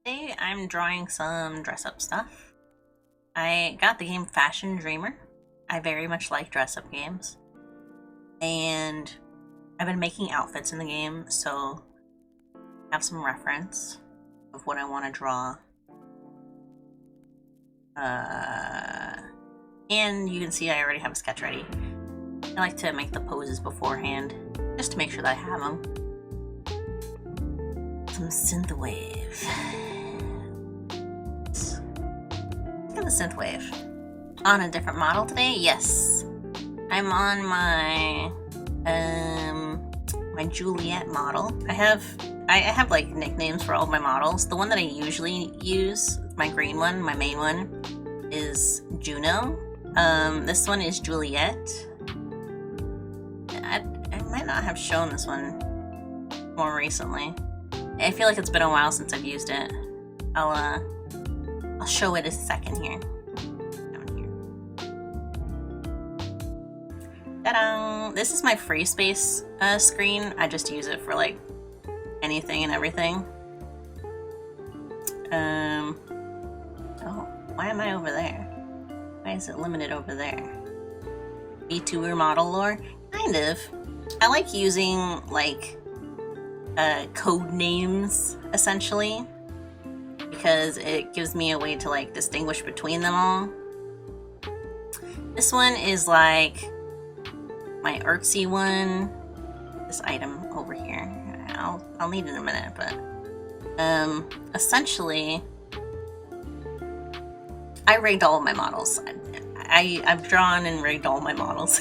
Today I'm drawing some dress-up stuff. I got the game Fashion Dreamer. I very much like dress-up games. And I've been making outfits in the game, so I have some reference of what I want to draw. And you can see I already have a sketch ready. I like to make the poses beforehand, just to make sure that I have them. Some synthwave. Look at the synthwave. On a different model today? Yes. I'm on my my Juliet model. I have like nicknames for all of my models. The one that I usually use, my green one, my main one, is Juno. This one is Juliet. I might not have shown this one more recently. I feel like it's been a while since I've used it. I'll show it a second here. Down here. Ta-da! This is my free space screen. I just use it for like anything and everything. Oh, why am I over there? Why is it limited over there? VTuber model lore? Kind of. I like using like code names essentially because it gives me a way to like distinguish between them all. This one is like my artsy one. This item over here. I'll need it in a minute, but essentially I rigged all of my models. I've drawn and rigged all my models.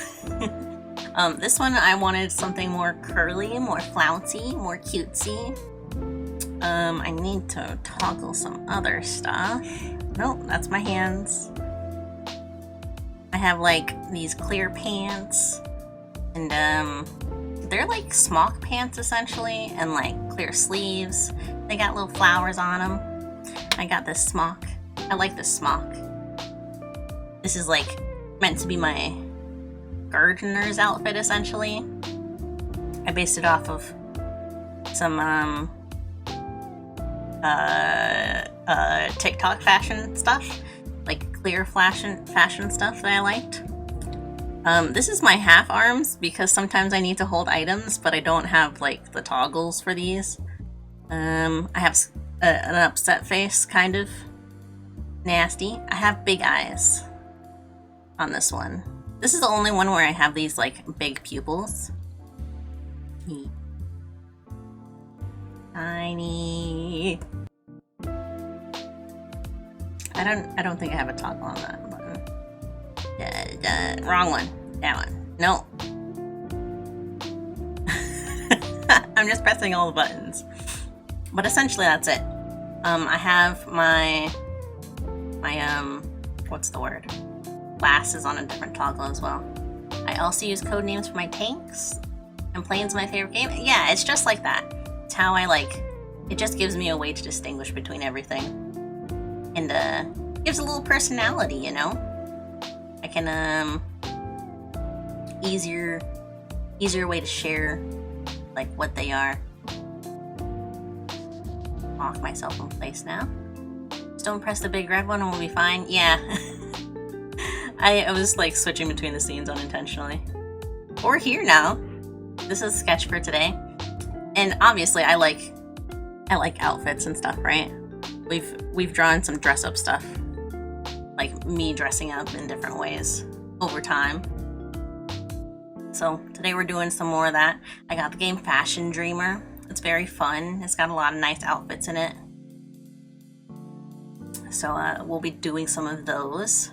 This one I wanted something more curly, more flouncy, more cutesy. I need to toggle some other stuff. Nope, that's my hands. I have like these clear pants and they're like smock pants essentially, and like clear sleeves. They got little flowers on them. I got this smock. I like this smock. This is like meant to be my gardener's outfit essentially. I based it off of some TikTok fashion stuff, like clear fashion stuff that I liked. This is my half arms because sometimes I need to hold items, but I don't have like the toggles for these. I have an upset face, kind of nasty. I have big eyes on this one. This is the only one where I have these like big pupils. Tiny. I don't think I have a toggle on that button. Wrong one. That one. No. I'm just pressing all the buttons. But essentially that's it. I have my what's the word? Glasses on a different toggle as well. I also use code names for my tanks. And plane's my favorite game. Yeah, it's just like that. It's how I like. It just gives me a way to distinguish between everything, and gives a little personality. You know, I can easier way to share like what they are. Lock myself in place now. Just don't press the big red one and we'll be fine. Yeah. I was like switching between the scenes unintentionally. We're here now. This is a sketch for today. And obviously I like outfits and stuff, right? We've drawn some dress up stuff. Like me dressing up in different ways over time. So today we're doing some more of that. I got the game Fashion Dreamer. It's very fun. It's got a lot of nice outfits in it. So we'll be doing some of those.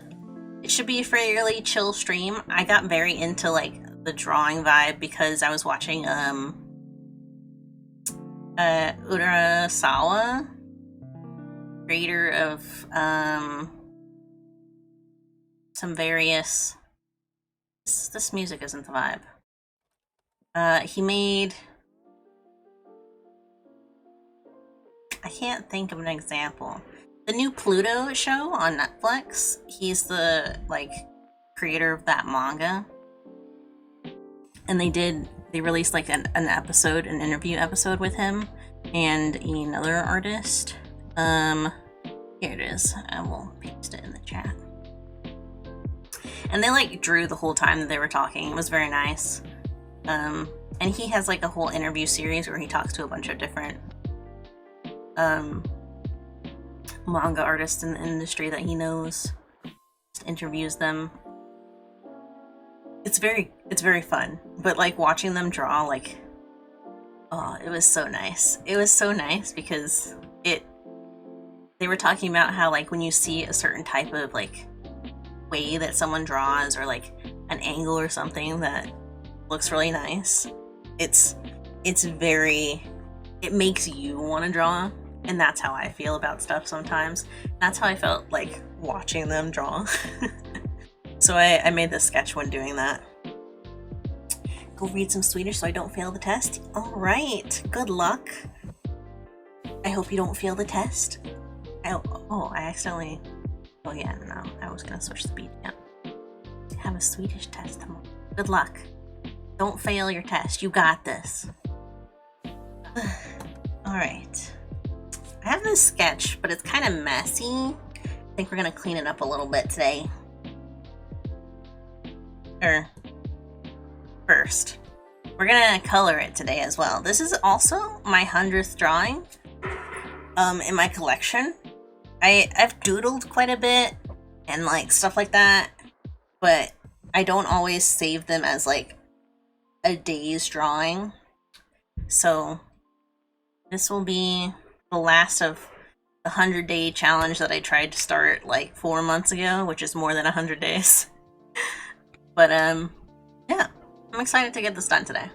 It should be a fairly chill stream. I got very into like the drawing vibe because I was watching Urasawa, creator of some various. This music isn't the vibe. He made. I can't think of an example. The new Pluto show on Netflix, he's the like creator of that manga. And they released like an episode, an interview episode with him and another artist. Here it is. I will paste it in the chat. And they like drew the whole time that they were talking. It was very nice. And he has like a whole interview series where he talks to a bunch of different manga artists in the industry that he knows. Just interviews them. It's very fun. But like watching them draw, like, oh, it was so nice. It was so nice because they were talking about how like when you see a certain type of like way that someone draws or like an angle or something that looks really nice, it makes you want to draw. And that's how I feel about stuff sometimes. That's how I felt like watching them draw. So I made this sketch when doing that. Go read some Swedish so I don't fail the test. All right, good luck. I hope you don't fail the test. I accidentally... Oh yeah, no, I was gonna switch speed. Yeah. Have a Swedish test tomorrow. Good luck. Don't fail your test. You got this. Alright. I have this sketch, but it's kind of messy. I think we're gonna clean it up a little bit today. First. We're gonna color it today as well. This is also my 100th drawing in my collection. I've doodled quite a bit and like stuff like that, but I don't always save them as like a day's drawing. So this will be the last of the 100-day challenge that I tried to start like 4 months ago, which is more than 100 days. But yeah, I'm excited to get this done today.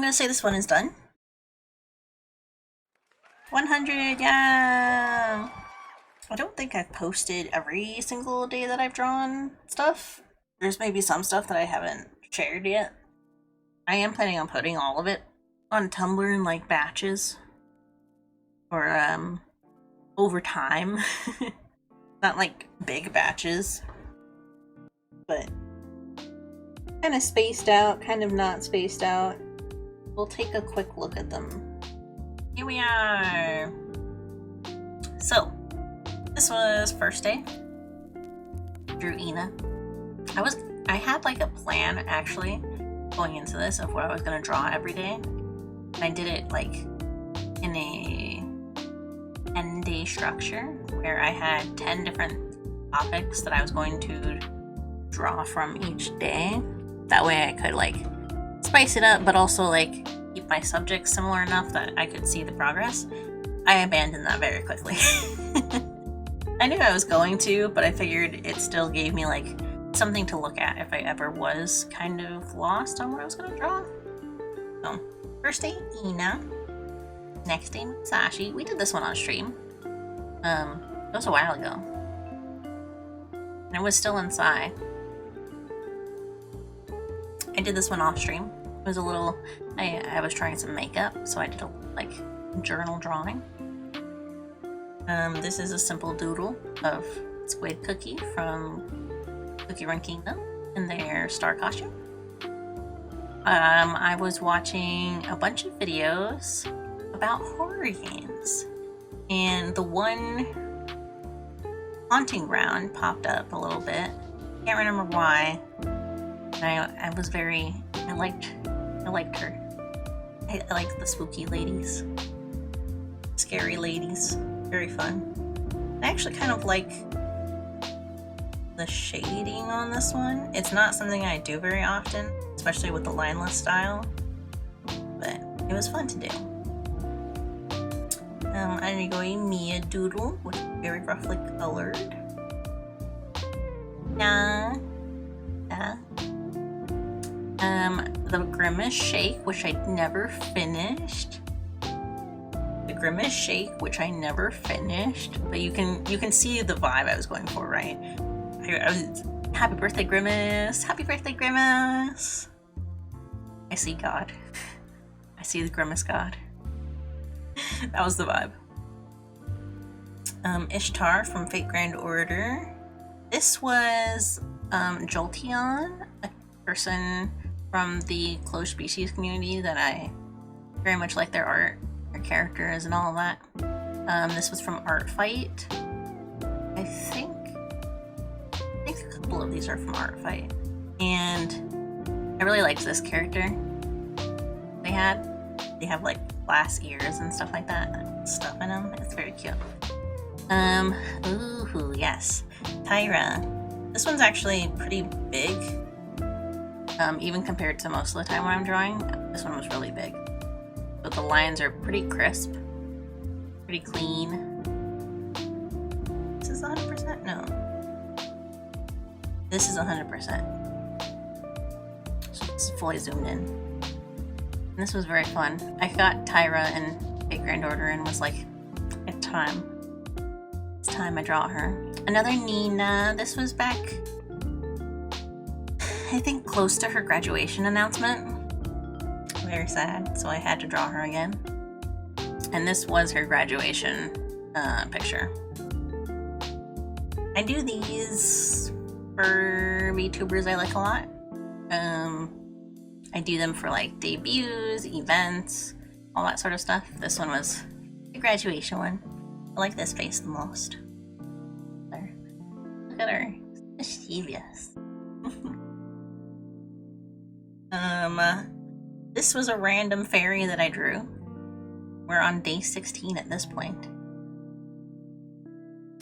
gonna say this one is done. 100, yeah! I don't think I've posted every single day that I've drawn stuff. There's maybe some stuff that I haven't shared yet. I am planning on putting all of it on Tumblr in like batches. Or over time. Not like big batches. But kind of spaced out, kind of not spaced out. We'll take a quick look at them. Here we are! So, this was first day. Drew Ina. I had like a plan actually going into this of what I was gonna draw every day. I did it like in a 10-day structure where I had 10 different topics that I was going to draw from each day. That way I could like spice it up, but also like keep my subjects similar enough that I could see the progress. I abandoned that very quickly. I knew I was going to, but I figured it still gave me like something to look at if I ever was kind of lost on what I was going to draw. So, first day, Ina. Next day, Musashi. We did this one on stream. It was a while ago. And it was still inside. I did this one off stream. It was a little, I was trying some makeup, so I did a like journal drawing. This is a simple doodle of Squid Cookie from Cookie Run Kingdom in their star costume. I was watching a bunch of videos about horror games, and the one Haunting Ground popped up a little bit. Can't remember why. I was very, I liked her. I liked the spooky ladies, scary ladies, very fun. I actually kind of like the shading on this one. It's not something I do very often, especially with the lineless style, but it was fun to do. I'm gonna go a Mia doodle, which is very roughly colored. The Grimace Shake, which I never finished. The Grimace Shake, which I never finished, but you can see the vibe I was going for, right? I was, happy birthday, Grimace! Happy birthday, Grimace! I see God. I see the Grimace God. That was the vibe. Ishtar from Fate Grand Order. This was Jolteon, a person from the closed species community that I very much like their art, their characters, and all of that. This was from Art Fight. I think a couple of these are from Art Fight, and I really liked this character. They have like glass ears and stuff like that, stuff in them. It's very cute. Ooh, yes, Tyra. This one's actually pretty big. Even compared to most of the time when I'm drawing, this one was really big. But the lines are pretty crisp, pretty clean. This is 100%? No. This is 100%. So this is fully zoomed in. And this was very fun. I got Tyra in Fate Grand Order and was like, it's time. It's time I draw her. Another Nina. This was back, I think, close to her graduation announcement. Very sad, so I had to draw her again. And this was her graduation picture. I do these for VTubers I like a lot. I do them for like debuts, events, all that sort of stuff. This one was the graduation one. I like this face the most. There. Look at her. Mischievous. This was a random fairy that I drew. We're on day 16 at this point.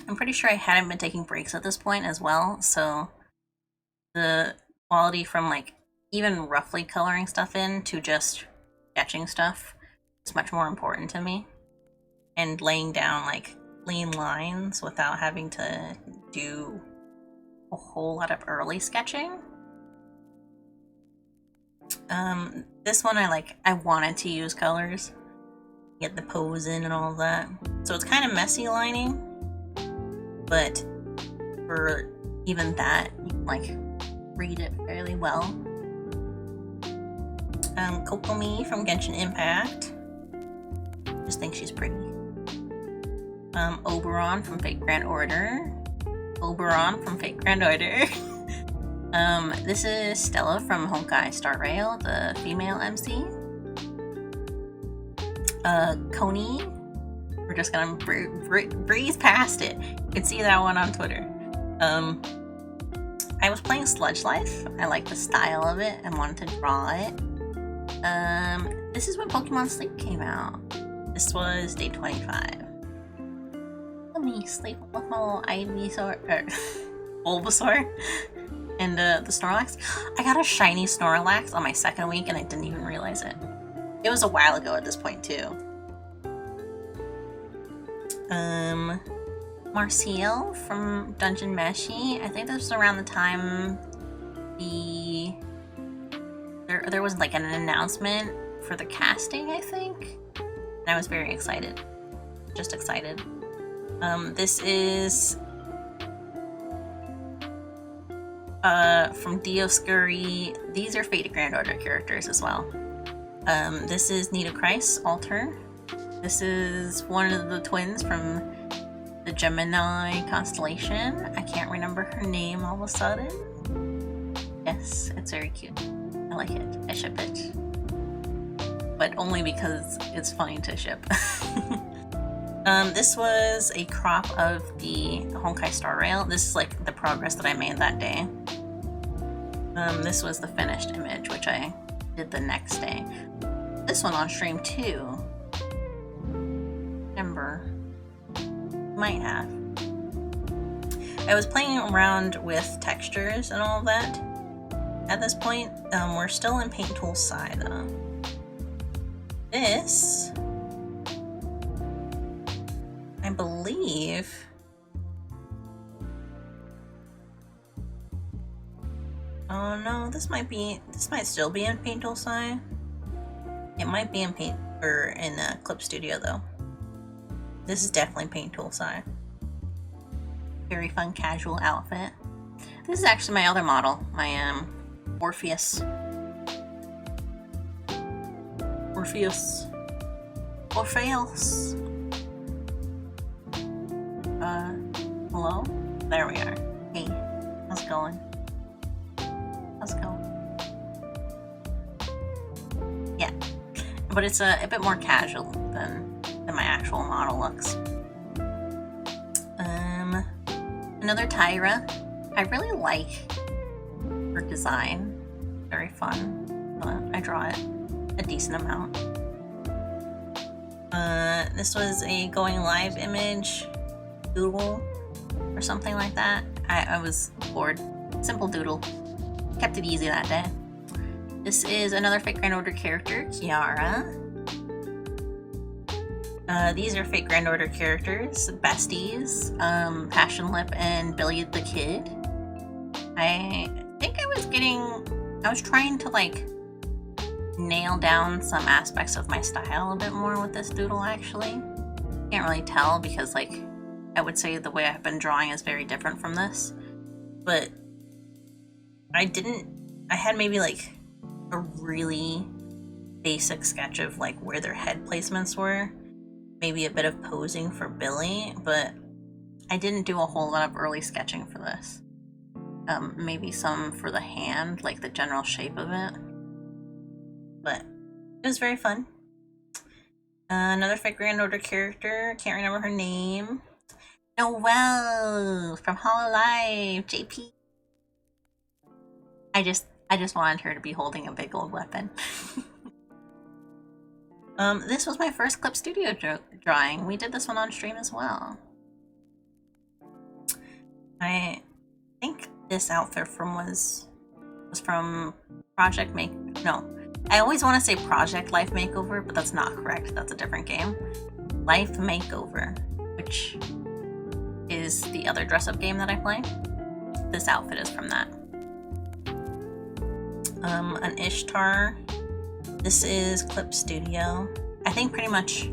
I'm pretty sure I hadn't been taking breaks at this point as well, so the quality from like even roughly coloring stuff in to just sketching stuff is much more important to me. And laying down like clean lines without having to do a whole lot of early sketching. This one I wanted to use colors, get the pose in and all of that. So it's kind of messy lining, but for even that, you can like read it fairly well. Kokomi from Genshin Impact. Just think she's pretty. Oberon from Fate Grand Order. Oberon from Fate Grand Order. This is Stella from Honkai Star Rail, the female MC. Coney. We're just gonna breeze past it. You can see that one on Twitter. I was playing Sludge Life. I like the style of it and wanted to draw it. This is when Pokemon Sleep came out. This was day 25. Let me sleep with my little Ivysaur, or Bulbasaur, and the Snorlax. I got a shiny Snorlax on my second week and I didn't even realize it. It was a while ago at this point too. Marciel from Dungeon Meshi. I think this was around the time there was like an announcement for the casting, I think. And I was very excited. Just excited. This is from Dioscuri. These are Fate Grand Order characters as well. This is Nita Kreis, Alter. This is one of the twins from the Gemini constellation. I can't remember her name all of a sudden. Yes, it's very cute. I like it. I ship it. But only because it's fine to ship. This was a crop of the Honkai Star Rail. This is like the progress that I made that day. This was the finished image, which I did the next day. This one on stream too. Remember, might have. I was playing around with textures and all of that. At this point, we're still in Paint Tool side though. This, I believe, oh no, this might still be in Paint Tool side. It might be in Paint or in Clip Studio though. This is definitely Paint Tool side. Very fun casual outfit. This is actually my other model, my Orpheus. Orpheus. Hello? There we are. Hey, how's it going? How's it going? Yeah, but it's a bit more casual than my actual model looks. Another Tyra. I really like her design. Very fun. I draw it a decent amount. This was a going live image doodle or something like that. I was bored. Simple doodle. Kept it easy that day. This is another Fate Grand Order character, Kiara. These are Fate Grand Order characters, besties, Passion Lip and Billy the Kid. I think I was trying to like nail down some aspects of my style a bit more with this doodle actually. Can't really tell because like I would say the way I've been drawing is very different from this. But I had maybe like a really basic sketch of like where their head placements were. Maybe a bit of posing for Billy, but I didn't do a whole lot of early sketching for this. Maybe some for the hand, like the general shape of it. But it was very fun. Another Fate Grand Order character, can't remember her name. Noelle from Hololive, JP. I just wanted her to be holding a big old weapon. This was my first Clip Studio drawing. We did this one on stream as well. I think this outfit was from Project No. I always want to say Project Life Makeover, but that's not correct. That's a different game. Life Makeover, which is the other dress-up game that I play. This outfit is from that. An Ishtar This is Clip Studio. I think pretty much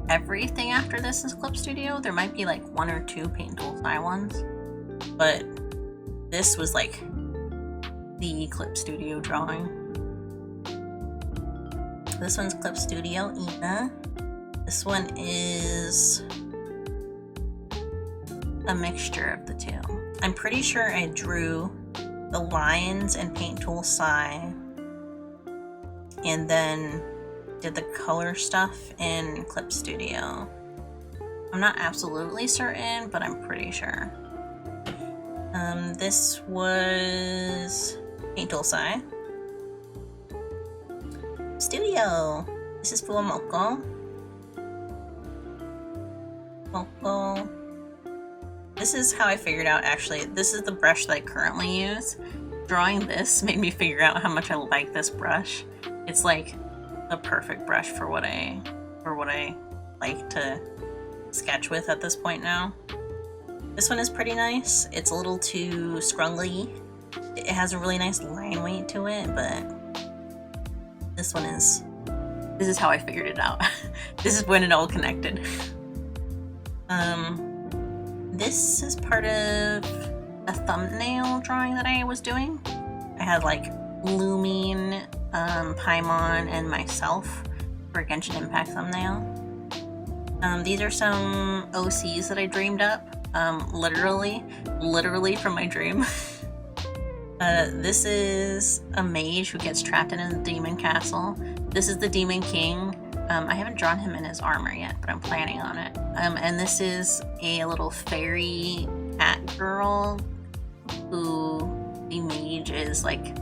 everything after this is Clip Studio. There might be like 1 or 2 Paint Tool Style ones, but this was like the Clip Studio drawing. This one's Clip Studio Ina. This one is a mixture of the two. I'm pretty sure I drew the lines in Paint Tool Sci and then did the color stuff in Clip Studio. I'm not absolutely certain, but I'm pretty sure. This was Paint Tool Sci. Studio. This is Fuamoko. Moko. This is how I figured out, actually, this is the brush that I currently use. Drawing this made me figure out how much I like this brush. It's like the perfect brush for what I like to sketch with at this point now. This one is pretty nice. It's a little too scrungly. It has a really nice line weight to it, but this is how I figured it out. This is when it all connected. This is part of a thumbnail drawing that I was doing. I had like Looming, Paimon, and myself for a Genshin Impact thumbnail. These are some OCs that I dreamed up, literally from my dream. This is a mage who gets trapped in a demon castle. This is the Demon King. I haven't drawn him in his armor yet, but I'm planning on it. And this is a little fairy cat girl who the mage is like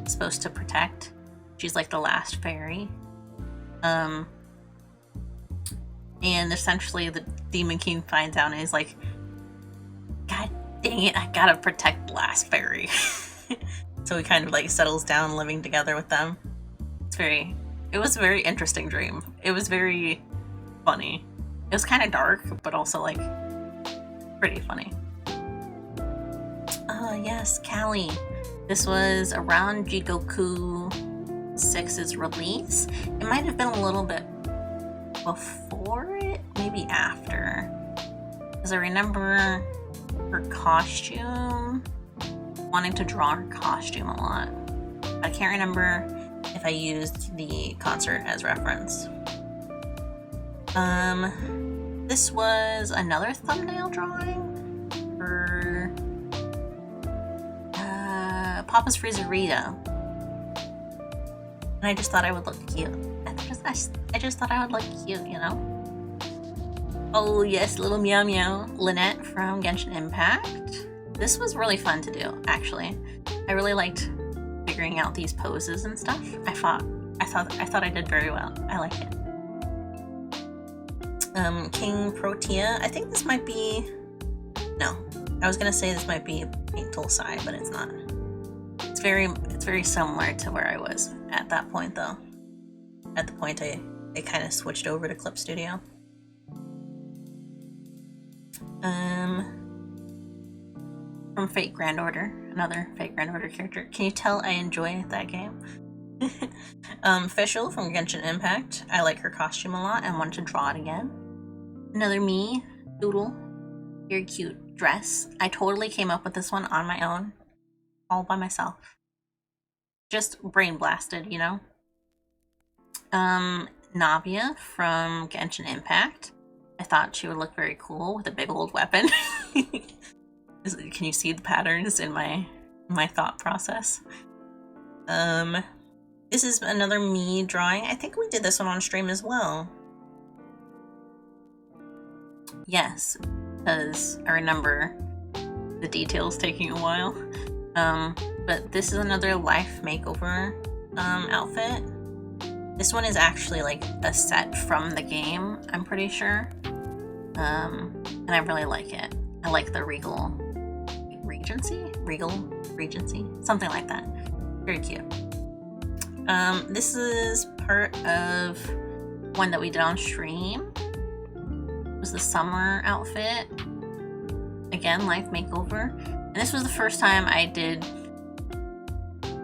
supposed to protect. She's like the last fairy. And essentially the Demon King finds out and is like, God dang it, I gotta protect the last fairy. So he kind of like settles down living together with them. It was a very interesting dream. It was very funny. It was kind of dark, but also like pretty funny. Yes, Callie. This was around Jigoku 6's release. It might have been a little bit before it, maybe after. Because I remember her costume, wanting to draw her costume a lot. I can't remember if I used the concert as reference. This was another thumbnail drawing for Papa's Freezerita. And I just thought I would look cute. I just thought I would look cute, you know? Oh yes, little Meow Meow. Lynette from Genshin Impact. This was really fun to do, actually. I really liked figuring out these poses and stuff. I thought I did very well. I like it. King Protea. I think this might be. No, I was gonna say this might be Paint Tool Sci, but it's not. It's very similar to where I was at that point, though. At the point I kind of switched over to Clip Studio. From Fate Grand Order, another Fate Grand Order character. Can you tell I enjoy that game? Fischl from Genshin Impact. I like her costume a lot and wanted to draw it again. Another me, Doodle. Very cute dress. I totally came up with this one on my own, all by myself. Just brain blasted, you know? Navia from Genshin Impact. I thought she would look very cool with a big old weapon. Can you see the patterns in my thought process? This is another me drawing. I think we did this one on stream as well. Yes, because I remember the details taking a while. But this is another life makeover outfit. This one is actually like a set from the game, I'm pretty sure. And I really like it. I like the Regal Regency, something like that. Very cute. This is part of one that we did on stream. It was the summer outfit. Again, life makeover. And this was the first time I did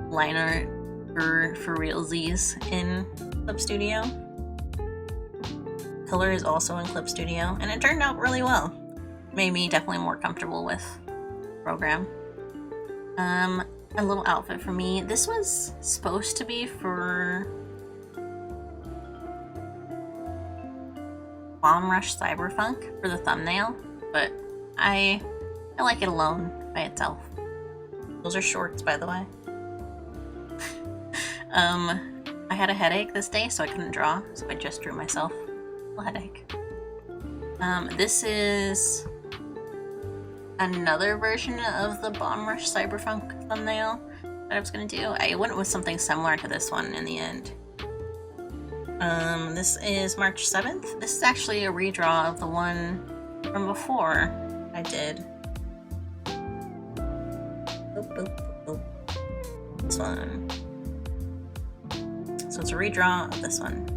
line art for realsies in Clip Studio. Color is also in Clip Studio, and it turned out really well. Made me definitely more comfortable with the program. A little outfit for me. This was supposed to be for Bomb Rush Cyberpunk for the thumbnail, but I like it alone by itself. Those are shorts, by the way. I had a headache this day, so I couldn't draw, so I just drew myself a headache. This is another version of the Bomb Rush Cyberpunk thumbnail that I was gonna do. I went with something similar to this one in the end. This is March 7th. This is actually a redraw of the one from before I did. This one. So it's a redraw of this one.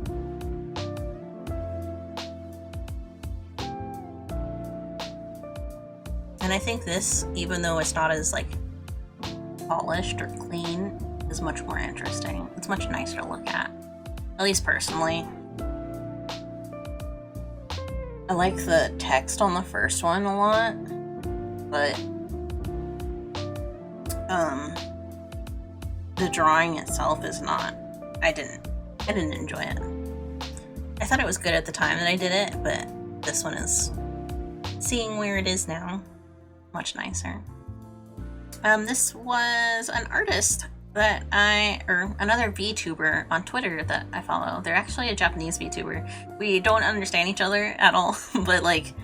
And I think this, even though it's not as like polished or clean, is much more interesting. It's much nicer to look at least personally. I like the text on the first one a lot, but the drawing itself is not. I didn't enjoy it. I thought it was good at the time that I did it, but this one is, seeing where it is now, much nicer. This was an artist that another VTuber on Twitter that I follow. They're actually a Japanese VTuber. We don't understand each other at all, but like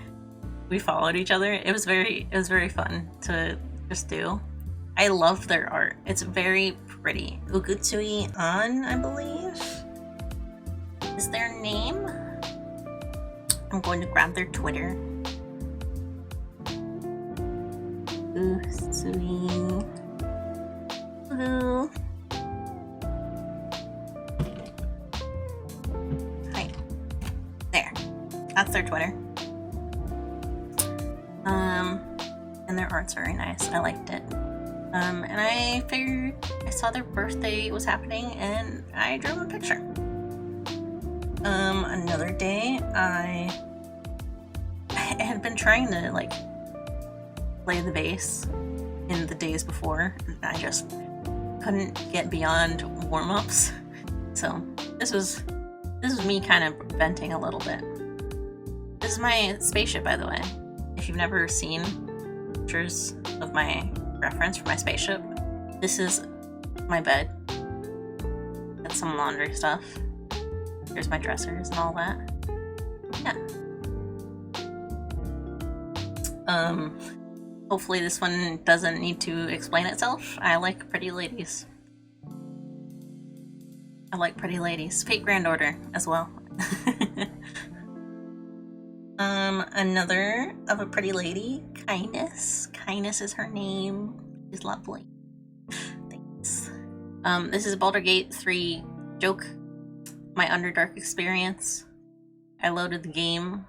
we followed each other. It was very fun to just do. I love their art. It's very pretty. Ugutsui An, I believe, is their name. I'm going to grab their Twitter. Ugutsui. Hello. Hi. There. That's their Twitter. And their art's very nice. I liked it. And I figured I saw their birthday was happening and I drew them a picture. Another day I had been trying to like play the bass in the days before. I just couldn't get beyond warm-ups. So this was me kind of venting a little bit. This is my spaceship, by the way. If you've never seen pictures of my reference for my spaceship, this is my bed. Got some laundry stuff. There's my dressers and all that. Yeah. Hopefully this one doesn't need to explain itself. I like pretty ladies. I like pretty ladies. Fate Grand Order as well. Another of a pretty lady, Kindness. Kindness is her name. She's lovely. Thanks. This is Baldur's Gate 3 joke. My Underdark experience. I loaded the game.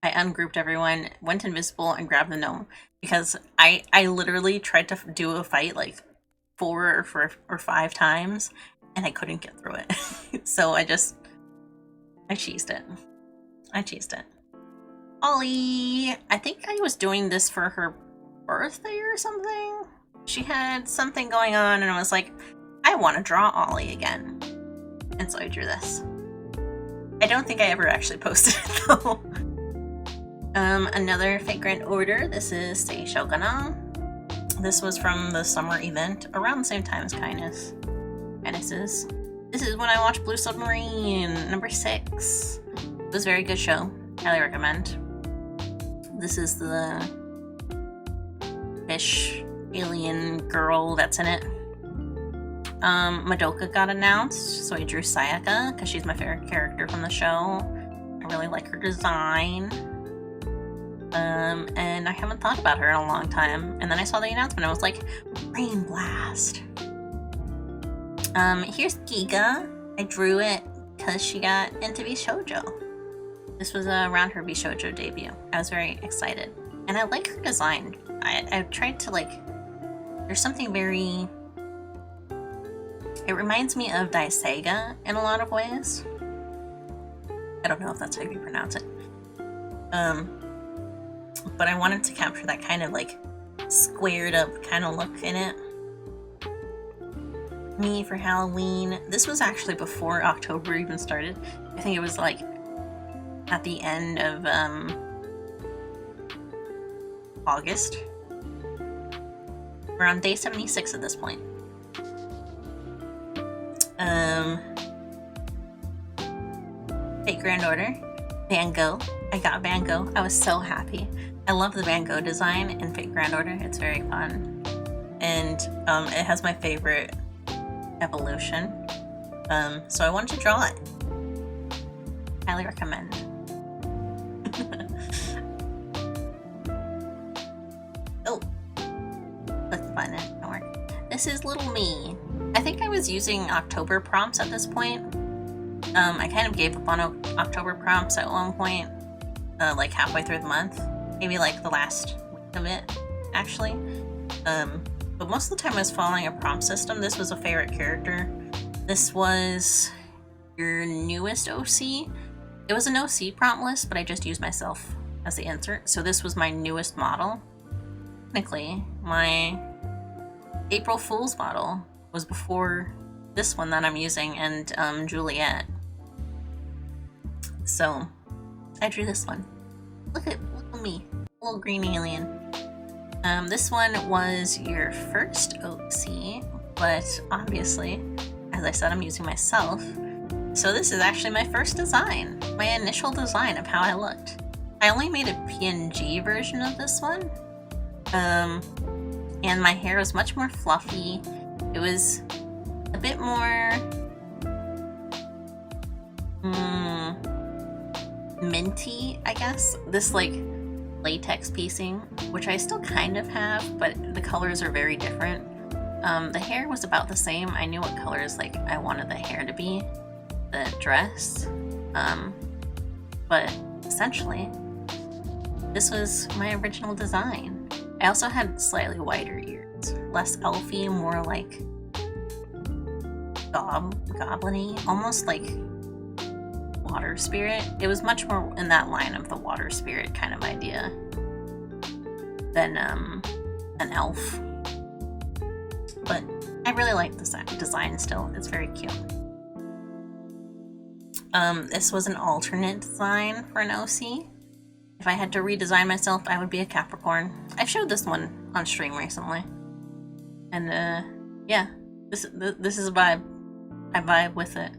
I ungrouped everyone, went invisible, and grabbed the gnome. Because I literally tried to do a fight like 4 or 5 times, and I couldn't get through it. So I cheesed it. Ollie! I think I was doing this for her birthday or something. She had something going on, and I was like, I want to draw Ollie again. And so I drew this. I don't think I ever actually posted it, though. Another Fate Grand Order. This is Sei Shogunah. This was from the summer event around the same time as Kindness. This is when I watched Blue Submarine, number 6. It was a very good show. Highly recommend. This is the fish alien girl that's in it. Madoka got announced, so I drew Sayaka because she's my favorite character from the show. I really like her design. And I haven't thought about her in a long time. And then I saw the announcement. I was like, Rain Blast. Here's Giga. I drew it because she got into Bishoujo. This was around her Bishoujo debut. I was very excited. And I like her design. I tried to like, there's something very It reminds me of Daisega in a lot of ways. I don't know if that's how you pronounce it. But I wanted to capture that kind of like squared up kind of look in it. Me for Halloween. This was actually before October even started. I think it was like at the end of August. We're on day 76 at this point. Fate Grand Order, Van Gogh. I got Van Gogh. I was so happy. I love the Van Gogh design in Fate Grand Order. It's very fun. And it has my favorite evolution. So I wanted to draw it. Highly recommend. Oh, click the button. It don't work. This is little me. I think I was using October prompts at this point. I kind of gave up on October prompts at one point, like halfway through the month. Maybe like the last week of it, actually. But most of the time I was following a prompt system. This was a favorite character. This was your newest OC. It was an OC prompt list, but I just used myself as the insert. So this was my newest model. Technically, my April Fool's model was before this one that I'm using, and Juliet. So I drew this one. Look at me, little green alien. This one was your first OC, but obviously, as I said, I'm using myself. So this is actually my first design, my initial design of how I looked. I only made a PNG version of this one, and my hair was much more fluffy. It was a bit more minty, I guess. This like latex piecing, which I still kind of have, but the colors are very different. The hair was about the same. I knew what colors like I wanted the hair to be, the dress, but essentially this was my original design. I also had slightly wider ears, less elfy, more like goblin-y, almost like water spirit. It was much more in that line of the water spirit kind of idea than an elf. But I really like the design still. It's very cute. This was an alternate design for an OC. If I had to redesign myself, I would be a Capricorn. I've showed this one on stream recently. And yeah, this is a vibe. I vibe with it.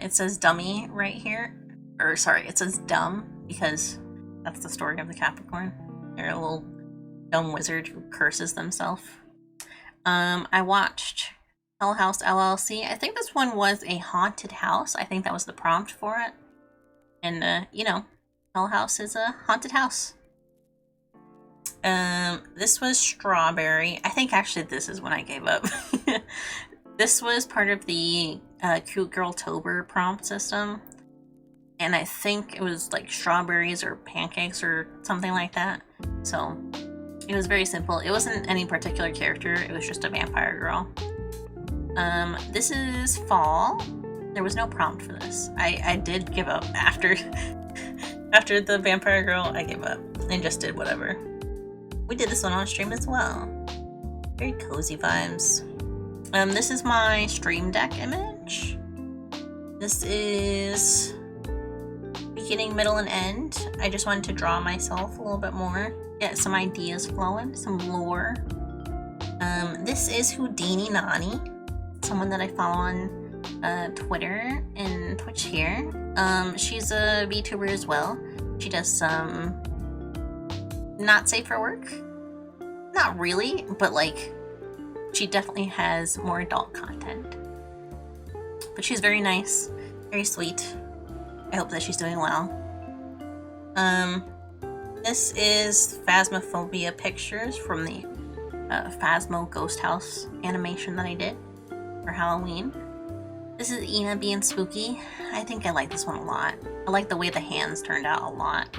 It says dummy right here. Or sorry, it says dumb because that's the story of the Capricorn. They're a little dumb wizard who curses themselves. I watched Hell House LLC. I think this one was a haunted house. I think that was the prompt for it. And, you know, Hell House is a haunted house. This was Strawberry. I think actually this is when I gave up. This was part of the Cute Girl Tober prompt system. And I think it was like strawberries or pancakes or something like that. So it was very simple. It wasn't any particular character. It was just a vampire girl. This is Fall. There was no prompt for this. I did give up after after the vampire girl. I gave up and just did whatever. We did this one on stream as well. Very cozy vibes. This is my Stream Deck image. This is beginning, middle, and end. I just wanted to draw myself a little bit more. Get some ideas flowing, some lore. This is Houdini Nani, someone that I follow on Twitter and Twitch here. She's a VTuber as well. She does some not safe for work. Not really, but like she definitely has more adult content. But she's very nice, very sweet. I hope that she's doing well. This is Phasmophobia pictures from the Phasmo Ghost House animation that I did for Halloween. This is Ina being spooky. I think I like this one a lot. I like the way the hands turned out a lot.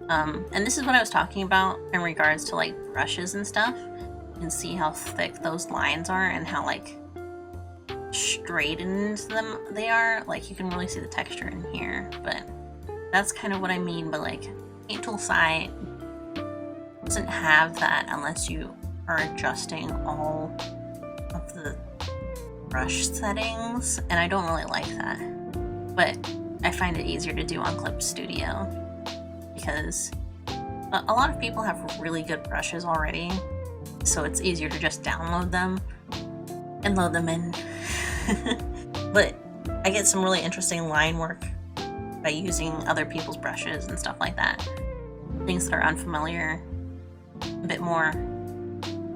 And this is what I was talking about in regards to like brushes and stuff. You can see how thick those lines are and how like straightened they are. Like, you can really see the texture in here, but that's kind of what I mean. But like, paint tool side doesn't have that unless you are adjusting all of the brush settings, and I don't really like that. But I find it easier to do on Clip Studio because a lot of people have really good brushes already, so it's easier to just download them and load them in. But I get some really interesting line work by using other people's brushes and stuff like that. Things that are unfamiliar, a bit more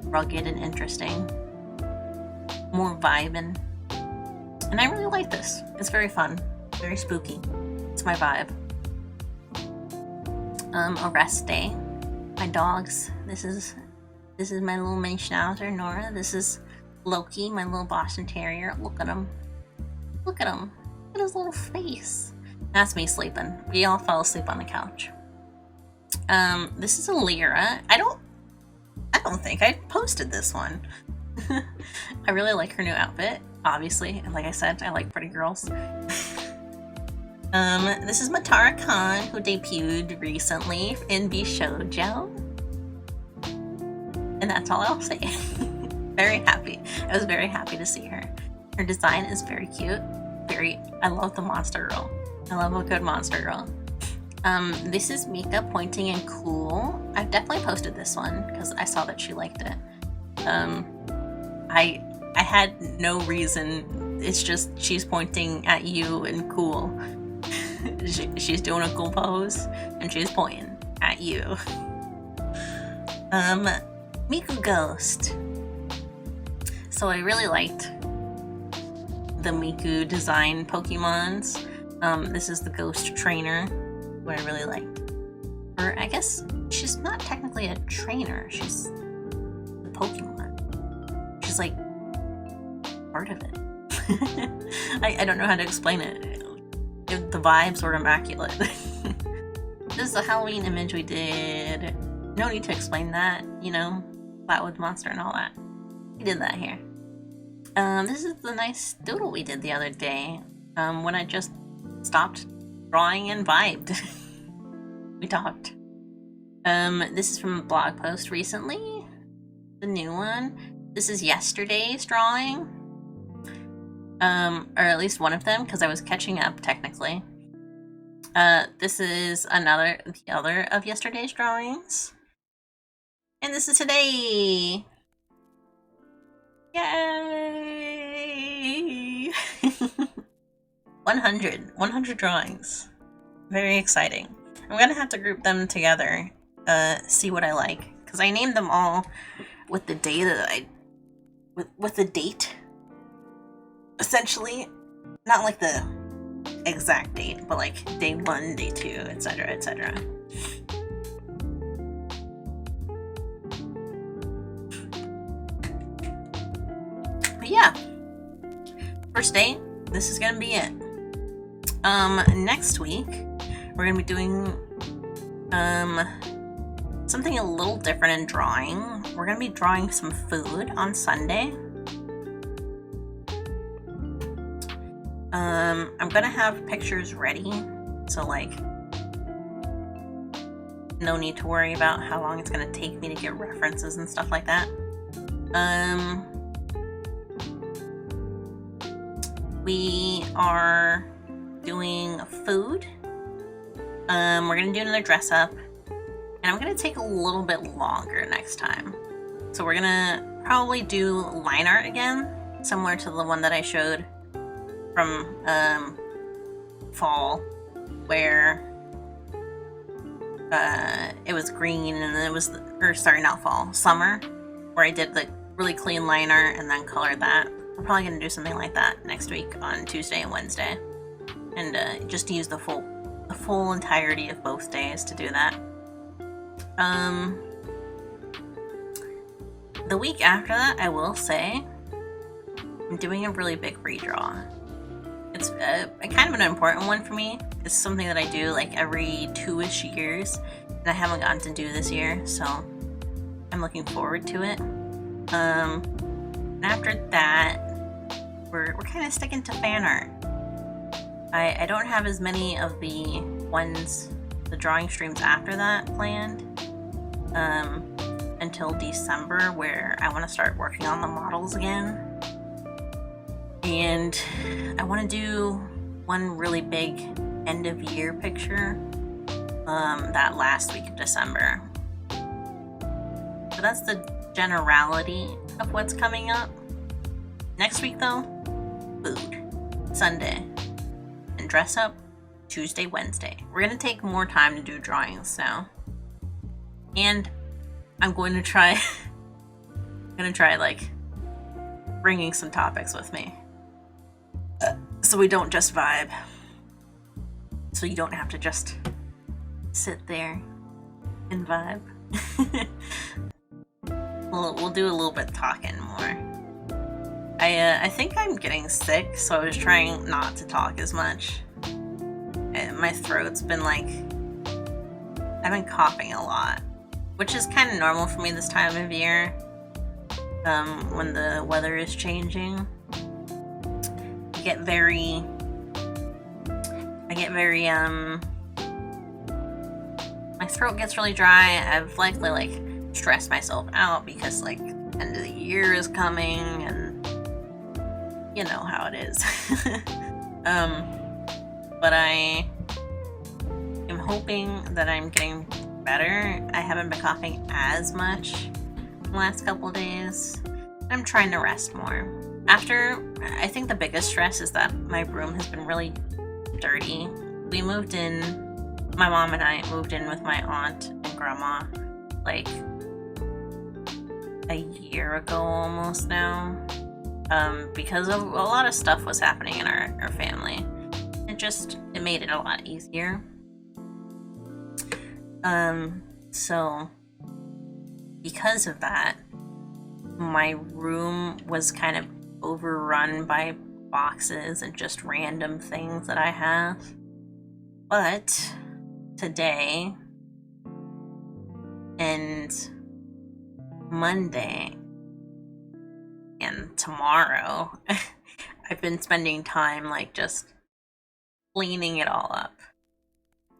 rugged and interesting, more vibin'. And I really like this. It's very fun, very spooky. It's my vibe. A rest day. My dogs. This is my little mini schnauzer, Nora. This is Loki, my little Boston Terrier. Look at him. Look at him. Look at his little face. That's me sleeping. We all fell asleep on the couch. This is a Lyra. I don't think I posted this one. I really like her new outfit, obviously. And like I said, I like pretty girls. This is Matara Khan, who debuted recently in Bishoujo. And that's all I'll say. Very happy. I was very happy to see her. Her design is very cute. I love the monster girl. I love a good monster girl. This is Mika Pointing and Cool. I've definitely posted this one because I saw that she liked it. I had no reason. It's just she's pointing at you and cool. She's doing a cool pose and she's pointing at you. Miku Ghost. So I really liked the Miku design Pokemons. This is the Ghost Trainer, who I really liked. Or I guess she's not technically a trainer, she's the Pokemon. She's like part of it. I don't know how to explain it. The vibes were immaculate. This is a Halloween image we did. No need to explain that, you know, Flatwood Monster and all that. We did that here. This is the nice doodle we did the other day, when I just stopped drawing and vibed. We talked. This is from a blog post recently, the new one. This is yesterday's drawing, or at least one of them, because I was catching up technically. This is the other of yesterday's drawings, and this is today. Yay! 100 drawings. Very exciting. I'm gonna have to group them together, see what I like, because I named them all with the data with the date, essentially. Not like the exact date, but like day 1, day 2, etc., etc. But yeah, first day, this is gonna be it. Next week we're gonna be doing something a little different in drawing. We're gonna be drawing some food on Sunday. I'm gonna have pictures ready, so like no need to worry about how long it's gonna take me to get references and stuff like that. We are doing food. We're gonna do another dress up, and I'm gonna take a little bit longer next time. So we're gonna probably do line art again, similar to the one that I showed from fall, where it was green, and then it was, not fall, summer, where I did the really clean line art and then colored that. I'm probably gonna do something like that next week on Tuesday and Wednesday, and just use the full entirety of both days to do that. The week after that, I will say, I'm doing a really big redraw. It's a kind of an important one for me. It's something that I do like every 2-ish years, and I haven't gotten to do this year, so I'm looking forward to it. And after that, we're kind of sticking to fan art. I don't have as many of the drawing streams after that planned until December, where I want to start working on the models again. And I want to do one really big end of year picture that last week of December. So that's the generality of what's coming up. Next week though, food, Sunday, and dress up Tuesday, Wednesday. We're gonna take more time to do drawings now. And I'm going to try like bringing some topics with me. So we don't just vibe. So you don't have to just sit there and vibe. We'll do a little bit talking more. I think I'm getting sick, so I was trying not to talk as much. My throat's been like, I've been coughing a lot, which is kind of normal for me this time of year, when the weather is changing. I get very my throat gets really dry. I've likely like stressed myself out because like end of the year is coming, and you know how it is. But I am hoping that I'm getting better. I haven't been coughing as much the last couple days. I'm trying to rest more. I think the biggest stress is that my room has been really dirty. We moved in, my mom and I moved in with my aunt and grandma like a year ago almost now, because of a lot of stuff was happening in our family. It made it a lot easier. So because of that, my room was kind of overrun by boxes and just random things that I have. But today and Monday and tomorrow, I've been spending time like just cleaning it all up.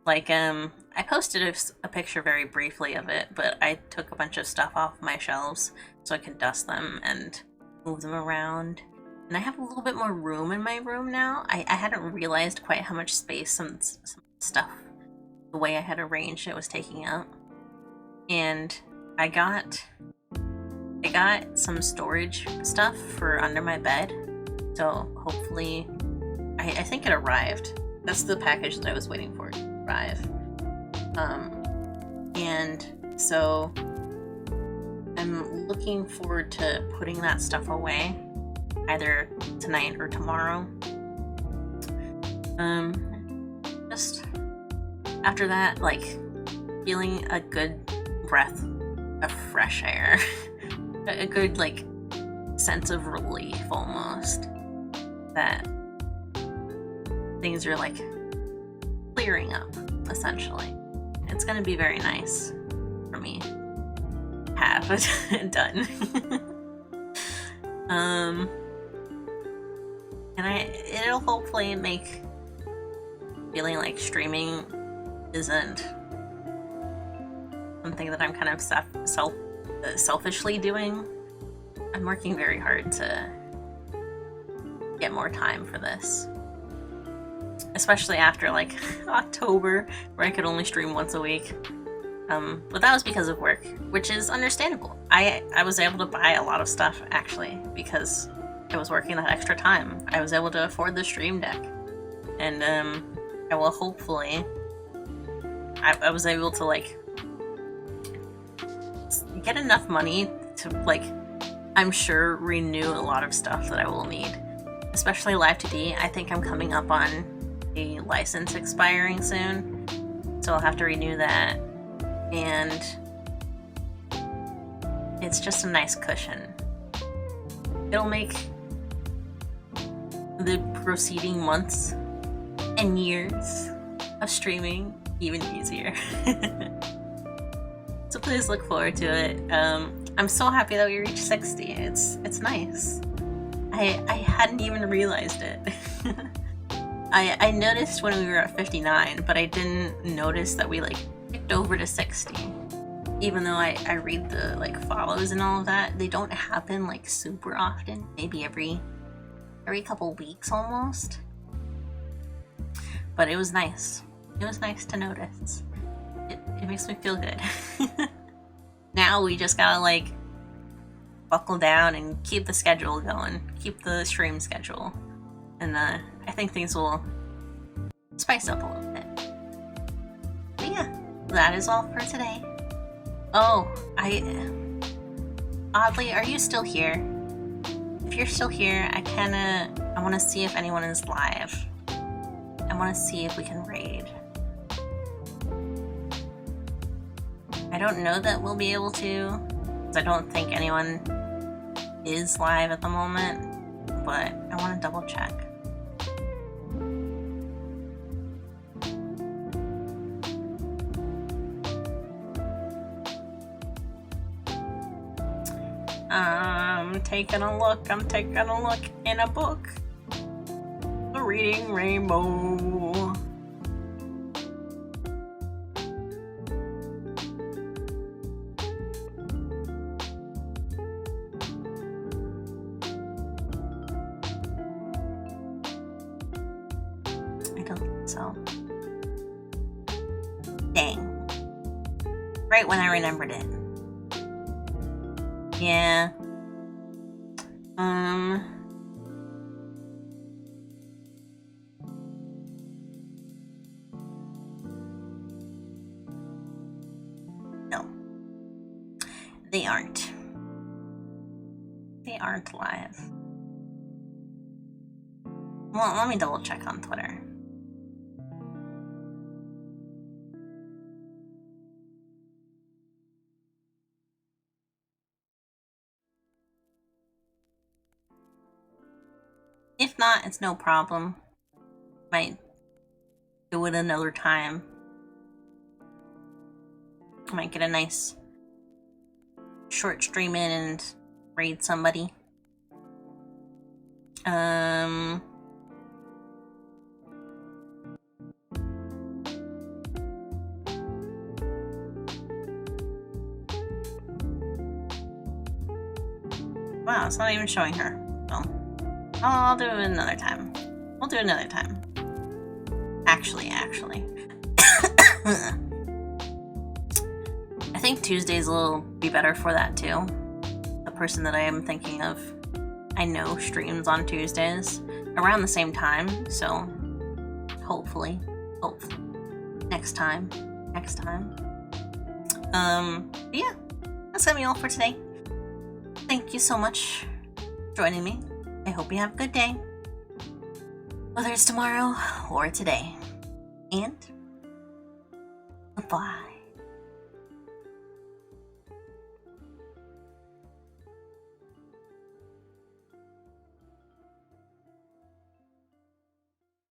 Like, I posted a picture very briefly of it, but I took a bunch of stuff off my shelves so I could dust them and move them around. And I have a little bit more room in my room now. I hadn't realized quite how much space some stuff, the way I had arranged it, was taking up. And I got some storage stuff for under my bed. So hopefully, I think it arrived. That's the package that I was waiting for to arrive. And so I'm looking forward to putting that stuff away, either tonight or tomorrow. Just after that, like feeling a good breath of fresh air, a good like sense of relief almost, that things are like clearing up essentially. It's gonna be very nice for me to have it done. And it'll hopefully make feeling like streaming isn't something that I'm kind of selfishly doing. I'm working very hard to get more time for this, especially after like October, where I could only stream once a week. But that was because of work, which is understandable. I was able to buy a lot of stuff actually because I was working that extra time. I was able to afford the stream deck, and I will hopefully I was able to like get enough money to like, I'm sure, renew a lot of stuff that I will need, especially Live 2D. I think I'm coming up on a license expiring soon, so I'll have to renew that, and it's just a nice cushion. It'll make the preceding months and years of streaming even easier. So please look forward to it. I'm so happy that we reached 60. It's nice. I hadn't even realized it. I noticed when we were at 59, but I didn't notice that we like ticked over to 60. Even though I read the like follows and all of that, they don't happen like super often. Maybe every couple weeks almost. But it was nice. It was nice to notice. It makes me feel good. Now we just gotta like buckle down and keep the schedule going, keep the stream schedule, and I think things will spice up a little bit. But yeah, that is all for today. Oh, oddly, are you still here? If you're still here, I want to see if anyone is live. I want to see if we can raid. I don't know that we'll be able to, because I don't think anyone is live at the moment, but I want to double check. I'm taking a look in a book. The Reading Rainbow. I don't think so. Dang. Right when I remembered it. Yeah. No. They aren't. They aren't live. Well, let me double check on Twitter. If not, it's no problem. Might do it another time. Might get a nice short stream in and raid somebody. Wow, it's not even showing her. Well, I'll do it another time. We'll do it another time. Actually. I think Tuesdays will be better for that too. The person that I am thinking of, I know streams on Tuesdays around the same time, so hopefully, next time. Yeah, that's gonna be all for today. Thank you so much for joining me. I hope you have a good day, whether it's tomorrow or today. And goodbye.